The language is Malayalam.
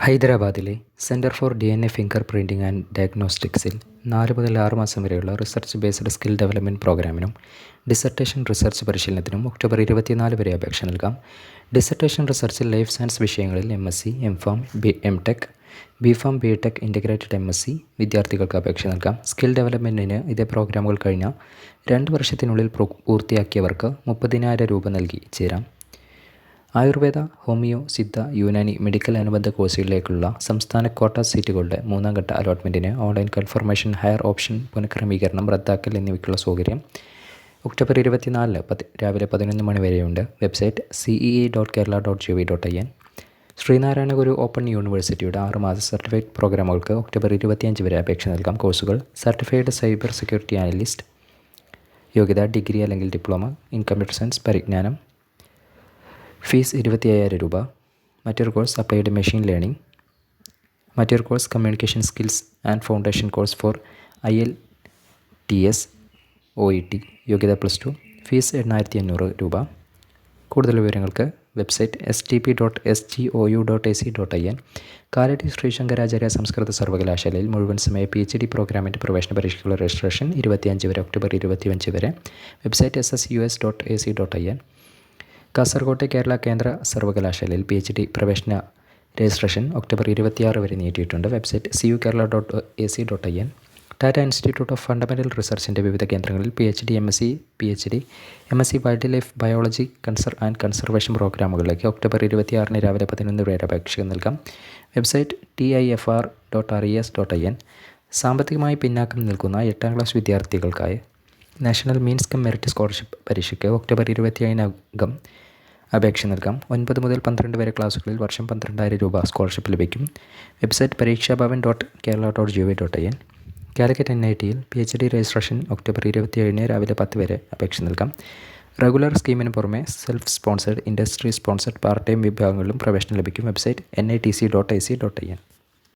ഹൈദരാബാദിലെ centre for DNA finger printing and ഡയഗ്നോസ്റ്റിക്സിൽ 4 മുതൽ 6 മാസം വരെയുള്ള റിസർച്ച് ബേസ്ഡ് സ്കിൽ ഡെവലപ്മെൻറ്റ് പ്രോഗ്രാമിനും ഡിസർട്ടേഷൻ റിസർച്ച് പരിശീലനത്തിനും ഒക്ടോബർ 24 വരെ അപേക്ഷ നൽകാം. ഡിസർട്ടേഷൻ റിസർച്ചിൽ ലൈഫ് സയൻസ് വിഷയങ്ങളിൽ MSc, M.Pharm, M.Tech, B.Pharm, B.Tech integrated MSc വിദ്യാർത്ഥികൾക്ക് അപേക്ഷ നൽകാം. സ്കിൽ ഡെവലപ്മെൻറ്റിന് ഇതേ പ്രോഗ്രാമുകൾ കഴിഞ്ഞ 2 വർഷത്തിനുള്ളിൽ പൂർത്തിയാക്കിയവർക്ക് 30,000 രൂപ നൽകി ചേരാം. ആയുർവേദ, ഹോമിയോ, സിദ്ധ, യുനാനി മെഡിക്കൽ അനുബന്ധ കോഴ്സുകളിലേക്കുള്ള സംസ്ഥാന ക്വാട്ട സീറ്റുകളുടെ 3ാം ഘട്ട അലോട്ട്മെൻറ്റിന് ഓൺലൈൻ കൺഫർമേഷൻ, ഹയർ ഓപ്ഷൻ പുനഃക്രമീകരണം, റദ്ദാക്കൽ എന്നിവയ്ക്കുള്ള സൗകര്യം ഒക്ടോബർ 24 രാവിലെ 11 മണി വരെയുണ്ട്. Website cee.kerala.gov.in. ശ്രീനാരായണ ഗുരു ഓപ്പൺ യൂണിവേഴ്സിറ്റിയുടെ 6 മാസ സർട്ടിഫിക്കറ്റ് പ്രോഗ്രാമുകൾക്ക് ഒക്ടോബർ 25 വരെ അപേക്ഷ നൽകാം. കോഴ്സുകൾ: സർട്ടിഫൈഡ് സൈബർ സെക്യൂരിറ്റി അനലിസ്റ്റ്, യോഗ്യത ഡിഗ്രി അല്ലെങ്കിൽ ഡിപ്ലോമ ഇൻ കമ്പ്യൂട്ടർ സയൻസ്, പരിജ്ഞാനം. ഫീസ് 25,000 രൂപ. മറ്റൊരു കോഴ്സ് അപ്ലൈഡ് മെഷീൻ ലേണിംഗ്. മറ്റൊരു course communication skills and foundation course for IELTS OET, യോഗ്യത +2. ഫീസ് 8,500 രൂപ. കൂടുതൽ വിവരങ്ങൾക്ക് വെബ്സൈറ്റ് stp.sgou.ac.in. കാലടി ശ്രീശങ്കരാചാര്യ സംസ്കൃത സർവകലാശാലയിൽ മുഴുവൻ സമയ PhD പ്രോഗ്രാമിൻ്റെ പ്രവേശന പരീക്ഷകളുടെ രജിസ്ട്രേഷൻ 25 വരെ ഒക്ടോബർ 25 വരെ. Website ssus.ac.in. കാസർകോട്ടെ കേരള കേന്ദ്ര സർവകലാശാലയിൽ PhD പ്രവേശന രജിസ്ട്രേഷൻ ഒക്ടോബർ 26 വരെ നീട്ടിയിട്ടുണ്ട്. Website cukerala.ac.in. Tata institute of fundamental റിസർച്ചിൻ്റെ വിവിധ കേന്ദ്രങ്ങളിൽ PhD, MSc wildlife biology and conservation പ്രോഗ്രാമുകളിലേക്ക് ഒക്ടോബർ 26 രാവിലെ 11 വരെ അപേക്ഷ നൽകാം. Website tifr.res.in. സാമ്പത്തികമായി പിന്നാക്കം നിൽക്കുന്ന 8ാം ക്ലാസ് വിദ്യാർത്ഥികൾക്കായി national means come merit scholarship പരീക്ഷയ്ക്ക് ഒക്ടോബർ 25 അപേക്ഷ നൽകാം. 9 മുതൽ 12 വരെ ക്ലാസ്സുകളിൽ വർഷം 12,000 രൂപ സ്കോളർഷിപ്പ് ലഭിക്കും. വെബ്സൈറ്റ് പരീക്ഷാഭവൻ.kerala.gov.in. കാലിക്കറ്റ് NITയിൽ PhD രജിസ്ട്രേഷൻ ഒക്ടോബർ 27 രാവിലെ 10 വരെ അപേക്ഷ നൽകാം. റെഗുലർ സ്കീമിന് പുറമെ self sponsored, industry sponsored, part time വിഭാഗങ്ങളിലും പ്രവേശനം ലഭിക്കും. Website nitc.ac.in.